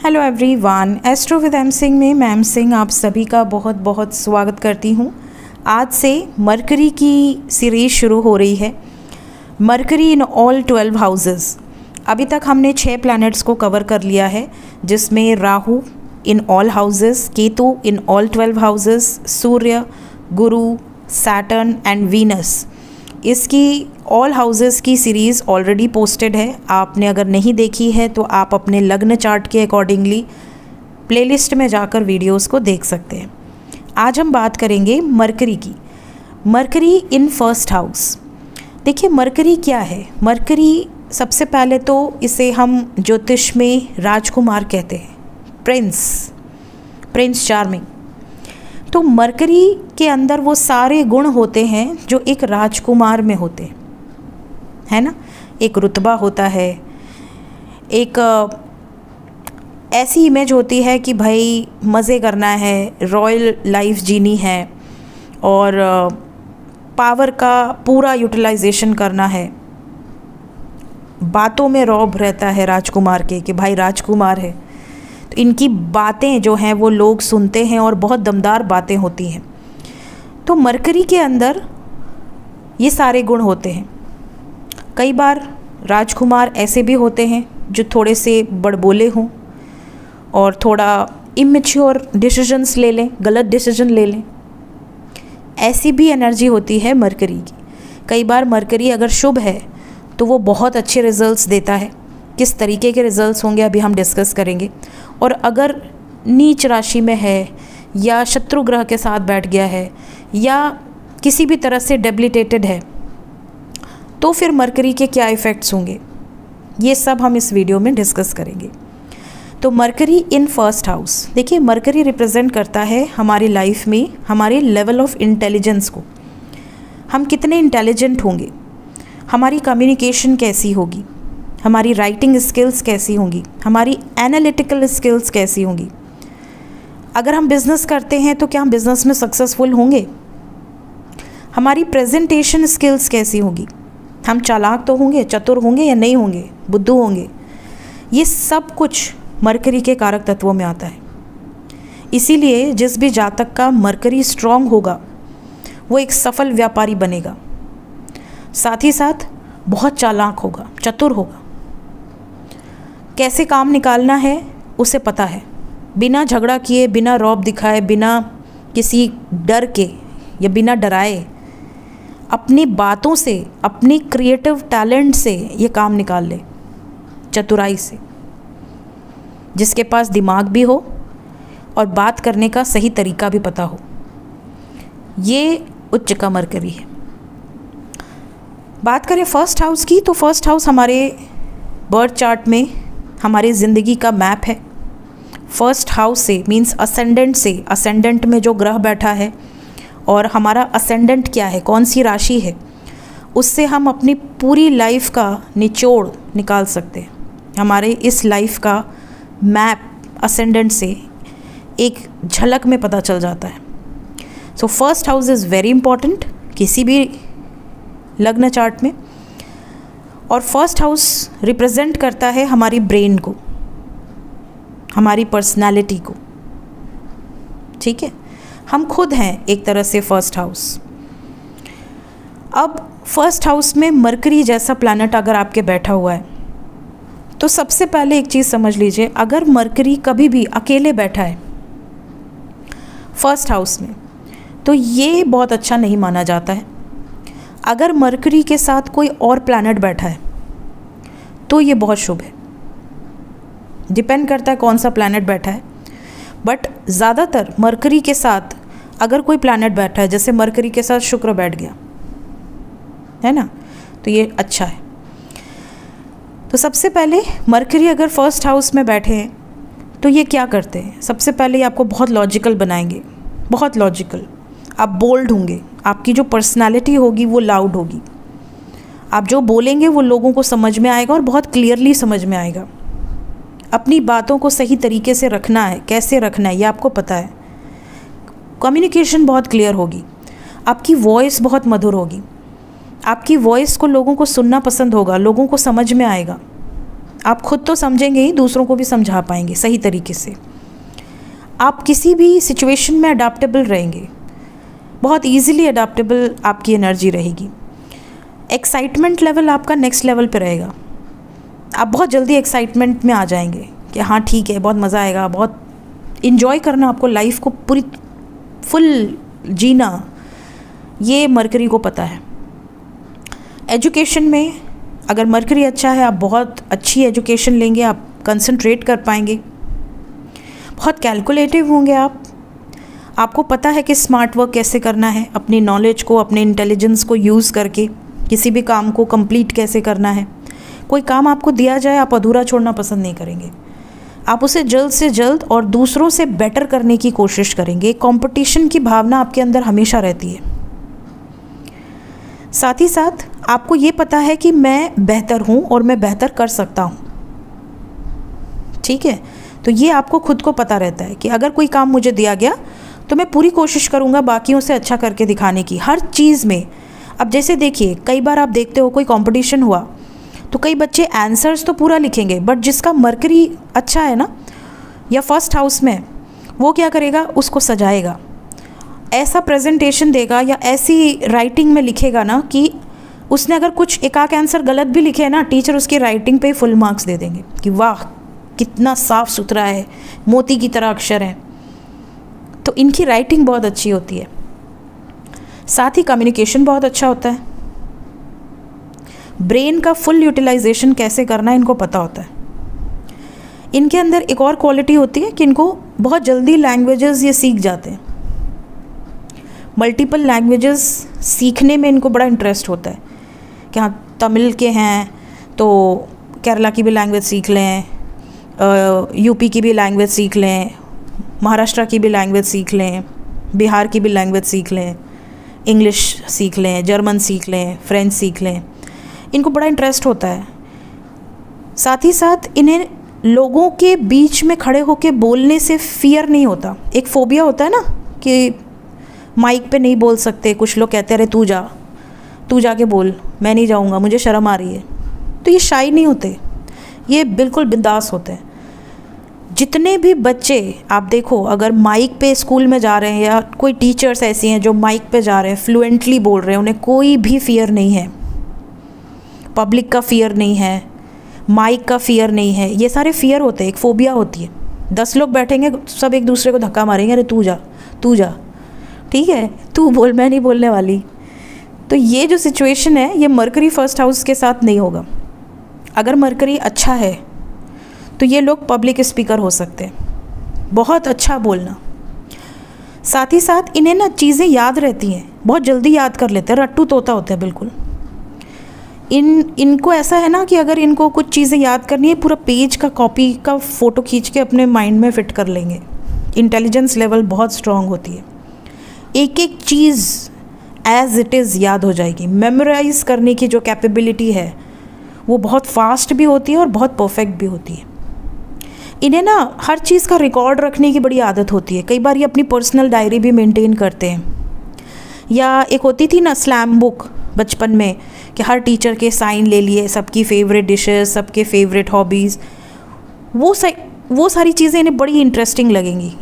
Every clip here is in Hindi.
Hello everyone, astro with M Singh में मैम सिंह आप सभी का बहुत बहुत स्वागत करती हूँ। आज से मरकरी की सीरीज़ शुरू हो रही है। मरकरी इन ऑल 12 हाउसेस। अभी तक हमने 6 प्लैनेट्स को कवर कर लिया है, जिसमें Rahu in all houses, Ketu in all 12 houses, Surya, Guru, Saturn and Venus. इसकी ऑल हाउसेस की सीरीज़ ऑलरेडी पोस्टेड है। आपने अगर नहीं देखी है तो आप अपने लग्न चार्ट के अकॉर्डिंगली प्लेलिस्ट में जाकर वीडियोस को देख सकते हैं। आज हम बात करेंगे मरकरी की। Mercury in first house. देखिए मरकरी क्या है। मरकरी सबसे पहले तो इसे हम ज्योतिष में राजकुमार कहते हैं, प्रिंस चार्मिंग। तो मरकरी के अंदर वो सारे गुण होते हैं जो एक राजकुमार में होते हैं, है ना। एक रुतबा होता है, एक ऐसी इमेज होती है कि भाई मज़े करना है, रॉयल लाइफ जीनी है और पावर का पूरा यूटिलाइजेशन करना है। बातों में रौब रहता है राजकुमार के कि भाई राजकुमार है, तो इनकी बातें जो हैं वो लोग सुनते हैं और बहुत दमदार बातें होती हैं। तो मरकरी के अंदर ये सारे गुण होते हैं। कई बार राजकुमार ऐसे भी होते हैं जो थोड़े से बड़बोले हों और थोड़ा इमेच्योर डिसीजंस ले लें, गलत डिसीजन ले लें। ऐसी भी एनर्जी होती है मरकरी की। कई बार मरकरी अगर शुभ है तो वो बहुत अच्छे रिजल्ट्स देता है। किस तरीके के रिजल्ट्स होंगे अभी हम डिस्कस करेंगे। और अगर नीच राशि में है या शत्रु ग्रह के साथ बैठ गया है या किसी भी तरह से डेबिलिटेटेड है तो फिर मरकरी के क्या इफ़ेक्ट्स होंगे, ये सब हम इस वीडियो में डिस्कस करेंगे। तो मरकरी इन फर्स्ट हाउस। देखिए मरकरी रिप्रेजेंट करता है हमारी लाइफ में हमारे लेवल ऑफ इंटेलिजेंस को। हम कितने इंटेलिजेंट होंगे, हमारी कम्युनिकेशन कैसी होगी, हमारी राइटिंग स्किल्स कैसी होंगी, हमारी एनालिटिकल स्किल्स कैसी होंगी। अगर हम बिज़नेस करते हैं तो क्या हम बिज़नेस में सक्सेसफुल होंगे, हमारी प्रेजेंटेशन स्किल्स कैसी होगी, हम चालाक तो होंगे, चतुर होंगे या नहीं होंगे, बुद्धू होंगे। ये सब कुछ मरकरी के कारक तत्वों में आता है। इसीलिए जिस भी जातक का मरकरी स्ट्रांग होगा वो एक सफल व्यापारी बनेगा, साथ ही साथ बहुत चालाक होगा, चतुर होगा। कैसे काम निकालना है उसे पता है, बिना झगड़ा किए, बिना रौब दिखाए, बिना किसी डर के या बिना डराए, अपनी बातों से, अपनी क्रिएटिव टैलेंट से ये काम निकाल ले, चतुराई से। जिसके पास दिमाग भी हो और बात करने का सही तरीका भी पता हो, ये उच्च का मरकरी है। बात करें फर्स्ट हाउस की, तो फर्स्ट हाउस हमारे बर्थ चार्ट में हमारी ज़िंदगी का मैप है। फर्स्ट हाउस से मीन्स असेंडेंट से, असेंडेंट में जो ग्रह बैठा है और हमारा असेंडेंट क्या है, कौन सी राशि है, उससे हम अपनी पूरी लाइफ का निचोड़ निकाल सकते हैं। हमारे इस लाइफ का मैप असेंडेंट से एक झलक में पता चल जाता है। So first house is very important किसी भी लग्न चार्ट में। और फर्स्ट हाउस रिप्रेजेंट करता है हमारी ब्रेन को, हमारी पर्सनालिटी को। ठीक है, हम खुद हैं एक तरह से फर्स्ट हाउस। अब फर्स्ट हाउस में मरकरी जैसा प्लैनेट अगर आपके बैठा हुआ है तो सबसे पहले एक चीज़ समझ लीजिए, अगर मरकरी कभी भी अकेले बैठा है फर्स्ट हाउस में तो ये बहुत अच्छा नहीं माना जाता है। अगर मरकरी के साथ कोई और प्लैनेट बैठा है तो ये बहुत शुभ है। डिपेंड करता है कौन सा प्लैनेट बैठा है, बट ज़्यादातर मरकरी के साथ अगर कोई प्लैनेट बैठा है, जैसे मरकरी के साथ शुक्र बैठ गया है ना, तो ये अच्छा है। तो सबसे पहले मरकरी अगर फर्स्ट हाउस में बैठे हैं तो ये क्या करते हैं, सबसे पहले ये आपको बहुत लॉजिकल बनाएंगे, बहुत लॉजिकल। आप बोल्ड होंगे, आपकी जो पर्सनालिटी होगी वो लाउड होगी, आप जो बोलेंगे वो लोगों को समझ में आएगा और बहुत क्लियरली समझ में आएगा। अपनी बातों को सही तरीके से रखना है, कैसे रखना है ये आपको पता है। कम्युनिकेशन बहुत क्लियर होगी, आपकी वॉइस बहुत मधुर होगी, आपकी वॉइस को लोगों को सुनना पसंद होगा, लोगों को समझ में आएगा। आप खुद तो समझेंगे ही, दूसरों को भी समझा पाएंगे सही तरीके से। आप किसी भी सिचुएशन में अडाप्टेबल रहेंगे, बहुत ईजीली अडाप्टेबल आपकी एनर्जी रहेगी। एक्साइटमेंट लेवल आपका नेक्स्ट लेवल पे रहेगा। आप बहुत जल्दी एक्साइटमेंट में आ जाएंगे कि हाँ ठीक है, बहुत मज़ा आएगा, बहुत इन्जॉय करना, आपको लाइफ को पूरी फुल जीना, ये मरकरी को पता है। एजुकेशन में अगर मरकरी अच्छा है, आप बहुत अच्छी एजुकेशन लेंगे, आप कंसंट्रेट कर पाएंगे, बहुत कैलकुलेटिव होंगे आप। आपको पता है कि स्मार्ट वर्क कैसे करना है, अपनी नॉलेज को, अपने इंटेलिजेंस को यूज़ करके किसी भी काम को कंप्लीट कैसे करना है। कोई काम आपको दिया जाए, आप अधूरा छोड़ना पसंद नहीं करेंगे, आप उसे जल्द से जल्द और दूसरों से बेटर करने की कोशिश करेंगे। कंपटीशन की भावना आपके अंदर हमेशा रहती है। साथ ही साथ आपको ये पता है कि मैं बेहतर हूँ और मैं बेहतर कर सकता हूँ, ठीक है। तो ये आपको खुद को पता रहता है कि अगर कोई काम मुझे दिया गया तो मैं पूरी कोशिश करूँगा बाकियों से अच्छा करके दिखाने की, हर चीज़ में। अब जैसे देखिए, कई बार आप देखते हो कोई कंपटीशन हुआ तो कई बच्चे आंसर्स तो पूरा लिखेंगे, बट जिसका मरकरी अच्छा है ना, या फर्स्ट हाउस में, वो क्या करेगा, उसको सजाएगा, ऐसा प्रेजेंटेशन देगा या ऐसी राइटिंग में लिखेगा ना कि उसने अगर कुछ एक आध आंसर गलत भी लिखे है ना, टीचर उसकी राइटिंग पे फुल मार्क्स दे देंगे कि वाह कितना साफ सुथरा है, मोती की तरह अक्षर है। तो इनकी राइटिंग बहुत अच्छी होती है। साथ ही कम्युनिकेशन बहुत अच्छा होता है। ब्रेन का फुल यूटिलाइजेशन कैसे करना है इनको पता होता है। इनके अंदर एक और क्वालिटी होती है कि इनको बहुत जल्दी लैंग्वेजेस ये सीख जाते हैं। मल्टीपल लैंग्वेजेस सीखने में इनको बड़ा इंटरेस्ट होता है कि हाँ तमिल के हैं तो केरला की भी लैंग्वेज सीख लें, यूपी की भी लैंग्वेज सीख लें, महाराष्ट्र की भी लैंग्वेज सीख लें, बिहार की भी लैंग्वेज सीख लें, इंग्लिश सीख लें, जर्मन सीख लें, फ्रेंच सीख लें। इनको बड़ा इंटरेस्ट होता है। साथ ही साथ इन्हें लोगों के बीच में खड़े होकर बोलने से फियर नहीं होता। एक फोबिया होता है ना कि माइक पे नहीं बोल सकते, कुछ लोग कहते हैं अरे तू जाके बोल, मैं नहीं जाऊंगा, मुझे शर्म आ रही है। तो ये शाई नहीं होते, ये बिल्कुल बिंदास होते हैं। जितने भी बच्चे आप देखो, अगर माइक पे स्कूल में जा रहे हैं या कोई टीचर्स ऐसी हैं जो माइक पे जा रहे हैं, फ्लुएंटली बोल रहे हैं, उन्हें कोई भी फियर नहीं है, पब्लिक का फियर नहीं है, माइक का फियर नहीं है। ये सारे फियर होते हैं, एक फोबिया होती है। 10 लोग बैठेंगे, सब एक दूसरे को धक्का मारेंगे, अरे तू जा, ठीक है, तू बोल, मैं नहीं बोलने वाली। तो ये जो सिचुएशन है, ये मरकरी फर्स्ट हाउस के साथ नहीं होगा। अगर मरकरी अच्छा है तो ये लोग पब्लिक स्पीकर हो सकते हैं, बहुत अच्छा बोलना। साथ ही साथ इन्हें ना चीज़ें याद रहती हैं, बहुत जल्दी याद कर लेते हैं, रट्टू तोता होते हैं बिल्कुल। इनको ऐसा है ना कि अगर इनको कुछ चीज़ें याद करनी है, पूरा पेज का कॉपी का फ़ोटो खींच के अपने माइंड में फ़िट कर लेंगे। इंटेलिजेंस लेवल बहुत स्ट्रॉन्ग होती है, एक एक चीज़ एज इट इज़ याद हो जाएगी। मेमोराइज़ करने की जो कैपेबिलिटी है वो बहुत फास्ट भी होती है और बहुत परफेक्ट भी होती है। इन्हें ना हर चीज़ का रिकॉर्ड रखने की बड़ी आदत होती है। कई बार ये अपनी पर्सनल डायरी भी मेंटेन करते हैं। या एक होती थी ना स्लैम बुक बचपन में, कि हर टीचर के साइन ले लिए, सबकी फेवरेट डिशेस, सबके फेवरेट हॉबीज़, वो सारी चीज़ें इन्हें बड़ी इंटरेस्टिंग लगेंगी।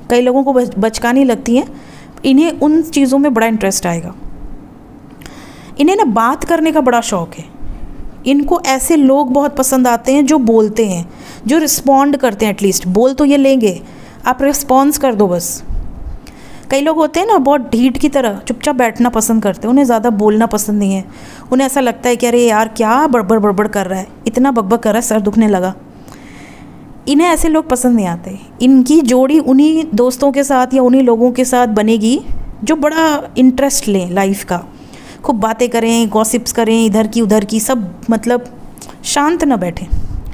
कई लोगों को बचकानी लगती हैं, इन्हें उन चीज़ों में बड़ा इंटरेस्ट आएगा। इन्हें ना बात करने का बड़ा शौक़ है। इनको ऐसे लोग बहुत पसंद आते हैं जो बोलते हैं, जो रिस्पॉन्ड करते हैं। एटलीस्ट बोल तो ये लेंगे, आप रिस्पॉन्स कर दो बस। कई लोग होते हैं ना बहुत ढीठ की तरह चुपचाप बैठना पसंद करते हैं, उन्हें ज़्यादा बोलना पसंद नहीं है। उन्हें ऐसा लगता है कि अरे यार क्या बड़बड़ कर रहा है, इतना बकबक कर रहा है, सर दुखने लगा। इन्हें ऐसे लोग पसंद नहीं आते। इनकी जोड़ी उन्हीं दोस्तों के साथ या उन्हीं लोगों के साथ बनेगी जो बड़ा इंटरेस्ट लें लाइफ का, खूब बातें करें, गॉसिप्स करें, इधर की उधर की, सब मतलब शांत ना बैठें।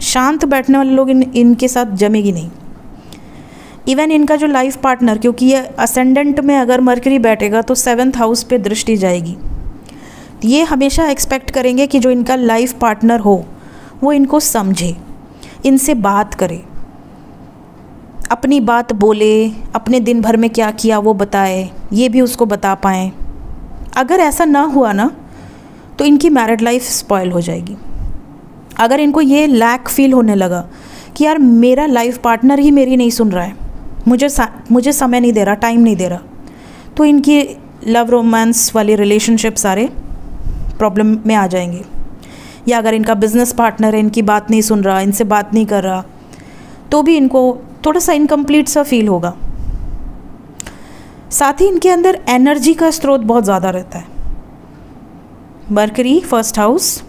शांत बैठने वाले लोग इनके साथ जमेगी नहीं। इवन इनका जो लाइफ पार्टनर, क्योंकि ये असेंडेंट में अगर मरकरी बैठेगा तो 7th हाउस पे दृष्टि जाएगी, ये हमेशा एक्सपेक्ट करेंगे कि जो इनका लाइफ पार्टनर हो वो इनको समझे, इनसे बात करे, अपनी बात बोले, अपने दिन भर में क्या किया वो बताए, ये भी उसको बता पाएँ। अगर ऐसा ना हुआ ना तो इनकी मैरिड लाइफ स्पॉइल हो जाएगी। अगर इनको ये लैक फील होने लगा कि यार मेरा लाइफ पार्टनर ही मेरी नहीं सुन रहा है, मुझे समय नहीं दे रहा, टाइम नहीं दे रहा, तो इनकी लव रोमांस वाली रिलेशनशिप सारे प्रॉब्लम में आ जाएंगे। या अगर इनका बिजनेस पार्टनर है, इनकी बात नहीं सुन रहा, इनसे बात नहीं कर रहा, तो भी इनको थोड़ा सा इनकम्प्लीट सा फील होगा। साथ ही इनके अंदर एनर्जी का स्रोत बहुत ज़्यादा रहता है। मरकरी फर्स्ट हाउस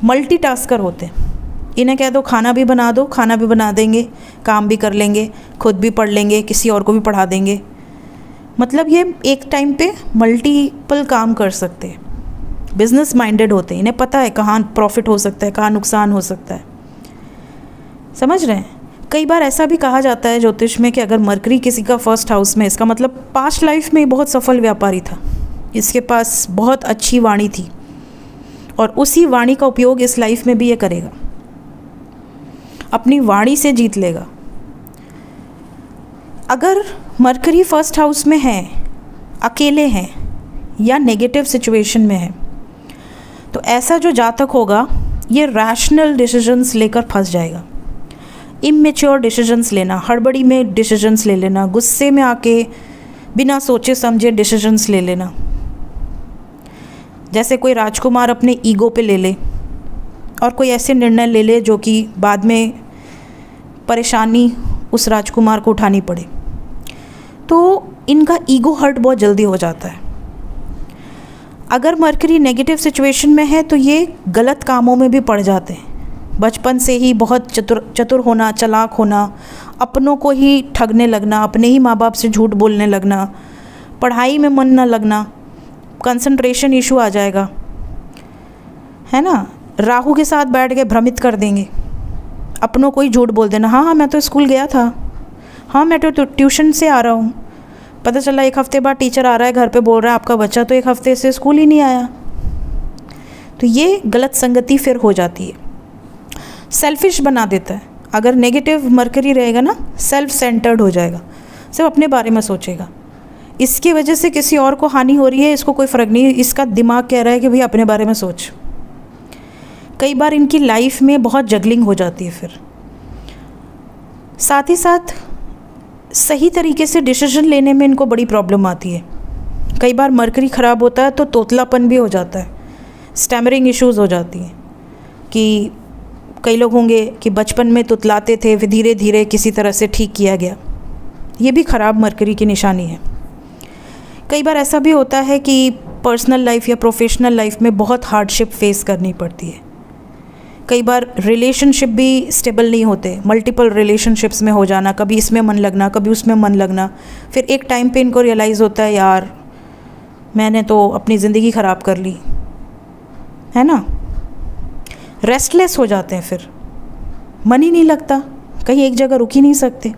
मल्टीटास्कर होते हैं। इन्हें कह दो खाना भी बना दो, खाना भी बना देंगे, काम भी कर लेंगे, खुद भी पढ़ लेंगे, किसी और को भी पढ़ा देंगे। मतलब ये एक टाइम पे मल्टीपल काम कर सकते हैं। बिजनेस माइंडेड होते हैं, इन्हें पता है कहाँ प्रॉफिट हो सकता है, कहाँ नुकसान हो सकता है। समझ रहे हैं? कई बार ऐसा भी कहा जाता है ज्योतिष में कि अगर मरकरी किसी का फर्स्ट हाउस में, इसका मतलब पास्ट लाइफ में बहुत सफल व्यापारी था, इसके पास बहुत अच्छी वाणी थी और उसी वाणी का उपयोग इस लाइफ में भी ये करेगा, अपनी वाणी से जीत लेगा। अगर मरकरी फर्स्ट हाउस में है, अकेले हैं या नेगेटिव सिचुएशन में है, तो ऐसा जो जातक होगा ये रैशनल डिसीजंस लेकर फंस जाएगा। इमेच्योर डिसीजंस लेना, हड़बड़ी में डिसीजंस ले लेना, गुस्से में आके बिना सोचे समझे डिसीजंस ले लेना, जैसे कोई राजकुमार अपने ईगो पे ले ले और कोई ऐसे निर्णय ले ले जो कि बाद में परेशानी उस राजकुमार को उठानी पड़े। तो इनका ईगो हर्ट बहुत जल्दी हो जाता है। अगर मरकरी नेगेटिव सिचुएशन में है तो ये गलत कामों में भी पड़ जाते हैं। बचपन से ही बहुत चतुर होना, चालाक होना, अपनों को ही ठगने लगना, अपने ही माँ बाप से झूठ बोलने लगना, पढ़ाई में मन न लगना, कंसंट्रेशन इशू आ जाएगा, है ना। राहु के साथ बैठ के भ्रमित कर देंगे, अपनों को ही झूठ बोल देना, हाँ मैं तो स्कूल गया था, हाँ मैं तो ट्यूशन से आ रहा हूँ, पता चला एक हफ्ते बाद टीचर आ रहा है घर पे बोल रहा है आपका बच्चा तो एक हफ्ते से स्कूल ही नहीं आया। तो ये गलत संगति फिर हो जाती है, सेल्फिश बना देता है। अगर नेगेटिव मरकरी रहेगा ना, सेल्फ सेंटर्ड हो जाएगा, सिर्फ अपने बारे में सोचेगा। इसकी वजह से किसी और को हानि हो रही है, इसको कोई फ़र्क नहीं, इसका दिमाग कह रहा है कि भाई अपने बारे में सोच। कई बार इनकी लाइफ में बहुत जगलिंग हो जाती है। फिर साथ ही साथ सही तरीके से डिसीजन लेने में इनको बड़ी प्रॉब्लम आती है। कई बार मरकरी ख़राब होता है तो तोतलापन भी हो जाता है, स्टैमरिंग इश्यूज़ हो जाती हैं। कि कई लोग होंगे कि बचपन में तुतलाते थे, फिर धीरे धीरे किसी तरह से ठीक किया गया, ये भी ख़राब मरकरी की निशानी है। कई बार ऐसा भी होता है कि पर्सनल लाइफ या प्रोफेशनल लाइफ में बहुत हार्डशिप फेस करनी पड़ती है। कई बार रिलेशनशिप भी स्टेबल नहीं होते, मल्टीपल रिलेशनशिप्स में हो जाना, कभी इसमें मन लगना, कभी उसमें मन लगना, फिर एक टाइम पे इनको रियलाइज़ होता है यार मैंने तो अपनी ज़िंदगी ख़राब कर ली, है ना। रेस्टलेस हो जाते हैं, फिर मन ही नहीं लगता, कहीं एक जगह रुक ही नहीं सकते।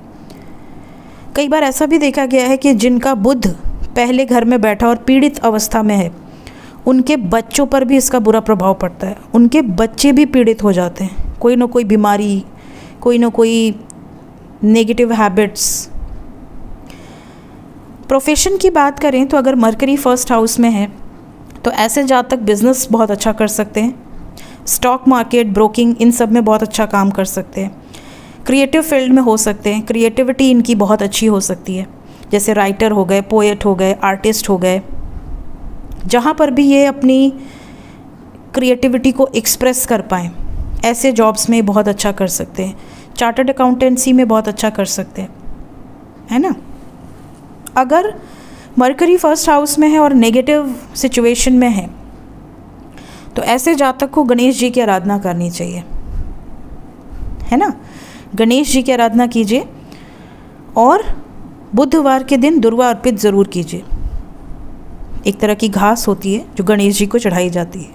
कई बार ऐसा भी देखा गया है कि जिनका बुध पहले घर में बैठा और पीड़ित अवस्था में है, उनके बच्चों पर भी इसका बुरा प्रभाव पड़ता है, उनके बच्चे भी पीड़ित हो जाते हैं, कोई ना कोई बीमारी, कोई ना कोई नेगेटिव हैबिट्स। प्रोफेशन की बात करें तो अगर मरकरी फर्स्ट हाउस में है तो ऐसे जातक बिजनेस बहुत अच्छा कर सकते हैं, स्टॉक मार्केट, ब्रोकिंग, इन सब में बहुत अच्छा काम कर सकते हैं, क्रिएटिव फील्ड में हो सकते हैं, क्रिएटिविटी इनकी बहुत अच्छी हो सकती है, जैसे राइटर हो गए, पोएट हो गए, आर्टिस्ट हो गए। जहाँ पर भी ये अपनी क्रिएटिविटी को एक्सप्रेस कर पाएँ, ऐसे जॉब्स में बहुत अच्छा कर सकते हैं। चार्टर्ड अकाउंटेंसी में बहुत अच्छा कर सकते हैं, है ना। अगर मरकरी फर्स्ट हाउस में है और नेगेटिव सिचुएशन में है तो ऐसे जातक को गणेश जी की आराधना करनी चाहिए, है ना। गणेश जी की आराधना कीजिए और बुधवार के दिन दुर्वा अर्पित ज़रूर कीजिए। एक तरह की घास होती है जो गणेश जी को चढ़ाई जाती है,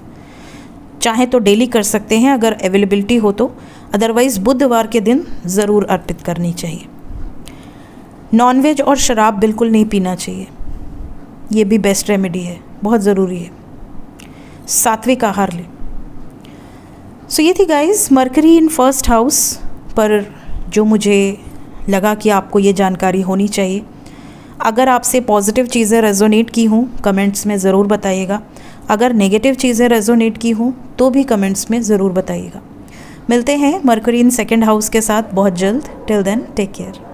चाहे तो डेली कर सकते हैं अगर अवेलेबिलिटी हो तो, अदरवाइज़ बुधवार के दिन ज़रूर अर्पित करनी चाहिए। नॉनवेज और शराब बिल्कुल नहीं पीना चाहिए, ये भी बेस्ट रेमेडी है, बहुत ज़रूरी है। सात्विक आहार लें। सो ये थी guys mercury in first house पर जो मुझे लगा कि आपको ये जानकारी होनी चाहिए। अगर आपसे पॉजिटिव चीज़ें रेजोनेट की हों कमेंट्स में ज़रूर बताइएगा, अगर नेगेटिव चीज़ें रेजोनेट की हों तो भी कमेंट्स में ज़रूर बताइएगा। मिलते हैं मरकरी इन सेकंड हाउस के साथ बहुत जल्द। Till then take care.